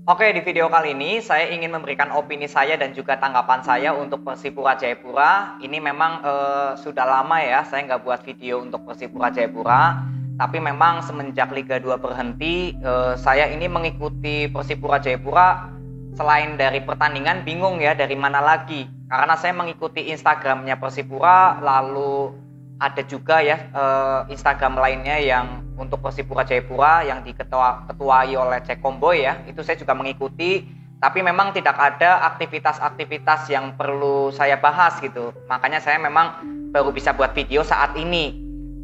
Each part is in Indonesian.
Oke, di video kali ini saya ingin memberikan opini saya dan juga tanggapan saya untuk Persipura Jayapura. Ini memang sudah lama ya saya nggak buat video untuk Persipura Jayapura. Tapi memang semenjak Liga 2 berhenti, saya ini mengikuti Persipura Jayapura selain dari pertandingan bingung ya dari mana lagi. Karena saya mengikuti Instagramnya Persipura, lalu ada juga ya Instagram lainnya yang untuk Persipura Jayapura yang diketuai oleh Cek Komboy ya, itu saya juga mengikuti, tapi memang tidak ada aktivitas-aktivitas yang perlu saya bahas gitu. Makanya saya memang baru bisa buat video saat ini.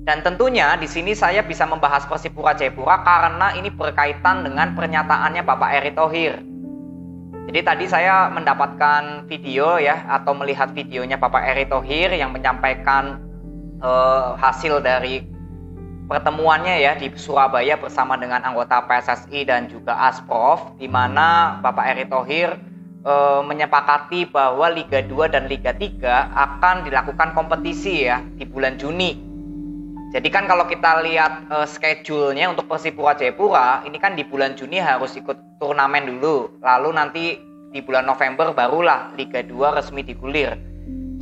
Dan tentunya di sini saya bisa membahas Persipura Jayapura karena ini berkaitan dengan pernyataannya Bapak Erick Thohir. Jadi tadi saya mendapatkan video ya, atau melihat videonya Bapak Erick Thohir yang menyampaikan hasil dari pertemuannya ya di Surabaya bersama dengan anggota PSSI dan juga Asprof, di mana Bapak Erick Thohir menyepakati bahwa Liga 2 dan Liga 3 akan dilakukan kompetisi ya di bulan Juni. Jadi kan kalau kita lihat schedule-nya untuk Persipura Jayapura, ini kan di bulan Juni harus ikut turnamen dulu, lalu nanti di bulan November barulah Liga 2 resmi digulir.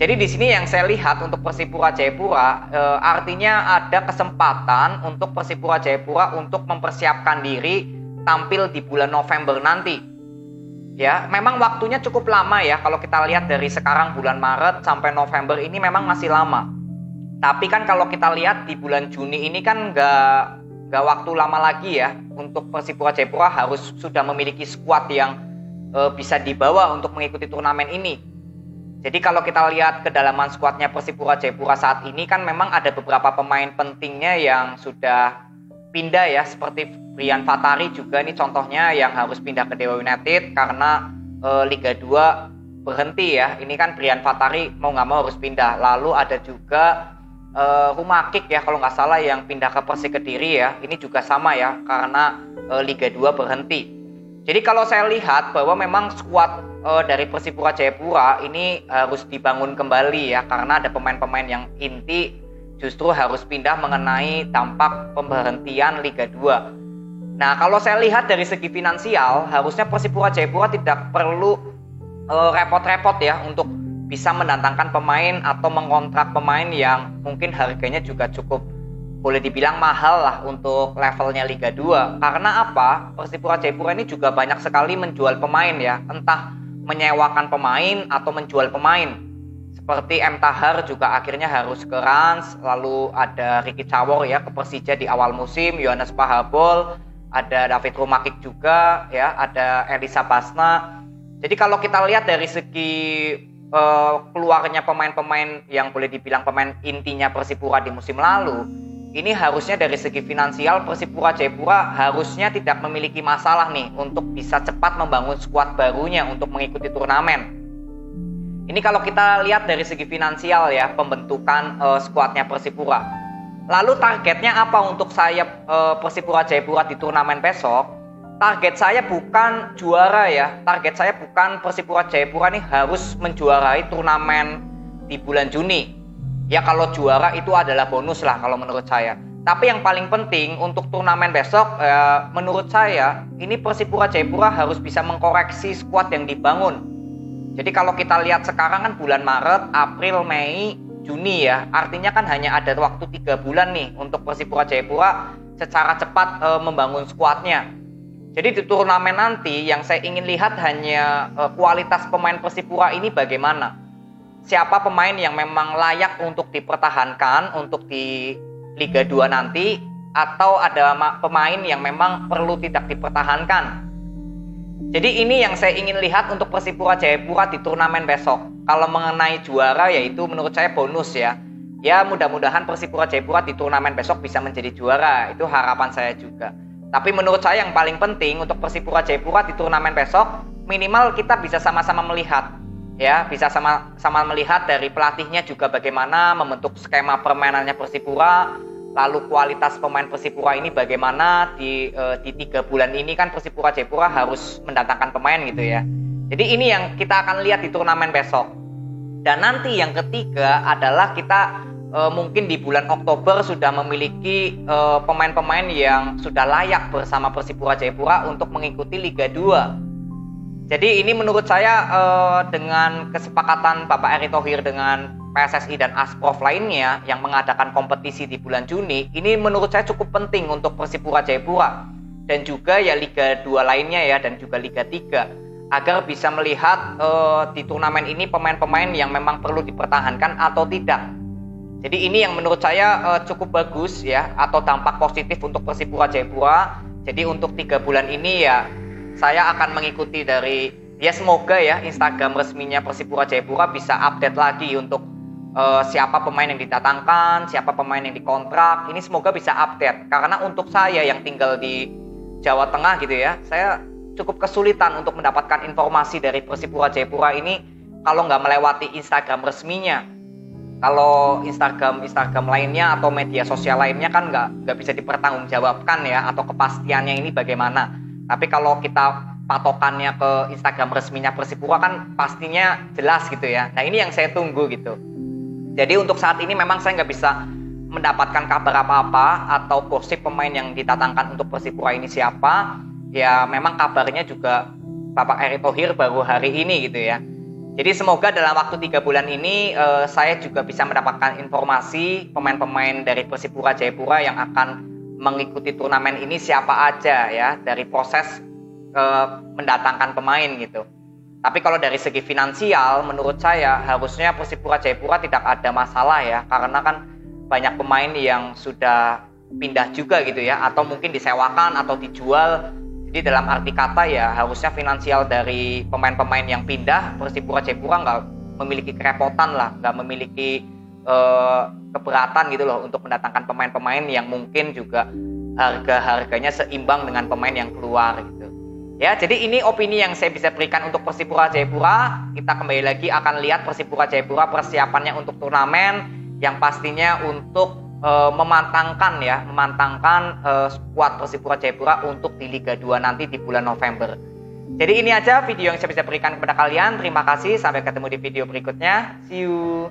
Jadi di sini yang saya lihat untuk Persipura Jayapura artinya ada kesempatan untuk Persipura Jayapura untuk mempersiapkan diri tampil di bulan November nanti. Ya, memang waktunya cukup lama ya kalau kita lihat dari sekarang bulan Maret sampai November ini memang masih lama. Tapi kan kalau kita lihat di bulan Juni ini kan nggak waktu lama lagi ya untuk Persipura Jayapura harus sudah memiliki skuad yang bisa dibawa untuk mengikuti turnamen ini. Jadi kalau kita lihat kedalaman skuadnya Persipura Jayapura saat ini kan memang ada beberapa pemain pentingnya yang sudah pindah ya, seperti Brian Fatari juga ini contohnya yang harus pindah ke Dewa United karena Liga 2 berhenti ya. Ini kan Brian Fatari mau nggak mau harus pindah. Lalu ada juga Rumakik ya kalau nggak salah yang pindah ke Persik Kediri ya. Ini juga sama ya karena Liga 2 berhenti. Jadi kalau saya lihat bahwa memang skuad dari Persipura Jayapura ini harus dibangun kembali ya, karena ada pemain-pemain yang inti justru harus pindah mengenai dampak pemberhentian Liga 2. Nah kalau saya lihat dari segi finansial, harusnya Persipura Jayapura tidak perlu repot-repot ya untuk bisa mendatangkan pemain atau mengontrak pemain yang mungkin harganya juga cukup boleh dibilang mahal lah untuk levelnya Liga 2. Karena apa? Persipura Jayapura ini juga banyak sekali menjual pemain ya, entah menyewakan pemain atau menjual pemain. Seperti M. Tahar juga akhirnya harus ke Rans, lalu ada Ricky Cawor ya ke Persija di awal musim, Yohanes Pahabol, ada David Rumakik juga ya, ada Elisa Basna. Jadi kalau kita lihat dari segi keluarnya pemain-pemain yang boleh dibilang pemain intinya Persipura di musim lalu, ini harusnya dari segi finansial Persipura Jayapura harusnya tidak memiliki masalah nih untuk bisa cepat membangun skuad barunya untuk mengikuti turnamen. Ini kalau kita lihat dari segi finansial ya pembentukan skuadnya Persipura. Lalu targetnya apa untuk saya Persipura Jayapura di turnamen besok? Target saya bukan juara ya. Target saya bukan Persipura Jayapura nih harus menjuarai turnamen di bulan Juni. Ya kalau juara itu adalah bonus lah kalau menurut saya. Tapi yang paling penting untuk turnamen besok menurut saya ini Persipura Jayapura harus bisa mengkoreksi skuad yang dibangun. Jadi kalau kita lihat sekarang kan bulan Maret, April, Mei, Juni ya. Artinya kan hanya ada waktu 3 bulan nih untuk Persipura Jayapura secara cepat membangun skuadnya. Jadi di turnamen nanti yang saya ingin lihat hanya kualitas pemain Persipura ini bagaimana. Siapa pemain yang memang layak untuk dipertahankan untuk di Liga 2 nanti, atau ada pemain yang memang perlu tidak dipertahankan. Jadi ini yang saya ingin lihat untuk Persipura Jayapura di turnamen besok. Kalau mengenai juara yaitu menurut saya bonus ya. Ya mudah-mudahan Persipura Jayapura di turnamen besok bisa menjadi juara. Itu harapan saya juga. Tapi menurut saya yang paling penting untuk Persipura Jayapura di turnamen besok minimal kita bisa sama-sama melihat. Ya, bisa sama-sama melihat dari pelatihnya juga bagaimana membentuk skema permainannya Persipura, lalu kualitas pemain Persipura ini bagaimana di 3 bulan ini kan Persipura Jayapura harus mendatangkan pemain gitu ya. Jadi ini yang kita akan lihat di turnamen besok. Dan nanti yang ketiga adalah kita mungkin di bulan Oktober sudah memiliki pemain-pemain yang sudah layak bersama Persipura Jayapura untuk mengikuti Liga 2. Jadi ini menurut saya dengan kesepakatan Bapak Erick Thohir dengan PSSI dan Asprof lainnya yang mengadakan kompetisi di bulan Juni, ini menurut saya cukup penting untuk Persipura Jayapura dan juga ya Liga 2 lainnya ya, dan juga Liga 3, agar bisa melihat di turnamen ini pemain-pemain yang memang perlu dipertahankan atau tidak. Jadi ini yang menurut saya cukup bagus ya, atau dampak positif untuk Persipura Jayapura. Jadi untuk 3 bulan ini ya saya akan mengikuti dari ya, semoga ya Instagram resminya Persipura Jayapura bisa update lagi untuk siapa pemain yang didatangkan, siapa pemain yang dikontrak. Ini semoga bisa update, karena untuk saya yang tinggal di Jawa Tengah gitu ya, saya cukup kesulitan untuk mendapatkan informasi dari Persipura Jayapura ini kalau nggak melewati Instagram resminya. Kalau Instagram lainnya atau media sosial lainnya kan nggak bisa dipertanggungjawabkan ya, atau kepastiannya ini bagaimana. Tapi kalau kita patokannya ke Instagram resminya Persipura kan pastinya jelas gitu ya. Nah ini yang saya tunggu gitu. Jadi untuk saat ini memang saya nggak bisa mendapatkan kabar apa-apa atau gosip pemain yang didatangkan untuk Persipura ini siapa. Ya memang kabarnya juga Bapak Erick Thohir baru hari ini gitu ya. Jadi semoga dalam waktu 3 bulan ini saya juga bisa mendapatkan informasi pemain-pemain dari Persipura Jayapura yang akan mengikuti turnamen ini siapa aja ya, dari proses mendatangkan pemain gitu. Tapi kalau dari segi finansial menurut saya harusnya Persipura Jayapura tidak ada masalah ya, karena kan banyak pemain yang sudah pindah juga gitu ya, atau mungkin disewakan atau dijual. Jadi dalam arti kata ya harusnya finansial dari pemain-pemain yang pindah Persipura Jayapura nggak memiliki kerepotan lah, nggak memiliki keberatan gitu loh untuk mendatangkan pemain-pemain yang mungkin juga harganya seimbang dengan pemain yang keluar gitu. Ya, jadi ini opini yang saya bisa berikan untuk Persipura Jayapura. Kita kembali lagi akan lihat Persipura Jayapura persiapannya untuk turnamen yang pastinya untuk memantangkan skuad Persipura Jayapura untuk di Liga 2 nanti di bulan November. Jadi ini aja video yang saya bisa berikan kepada kalian. Terima kasih, sampai ketemu di video berikutnya. See you.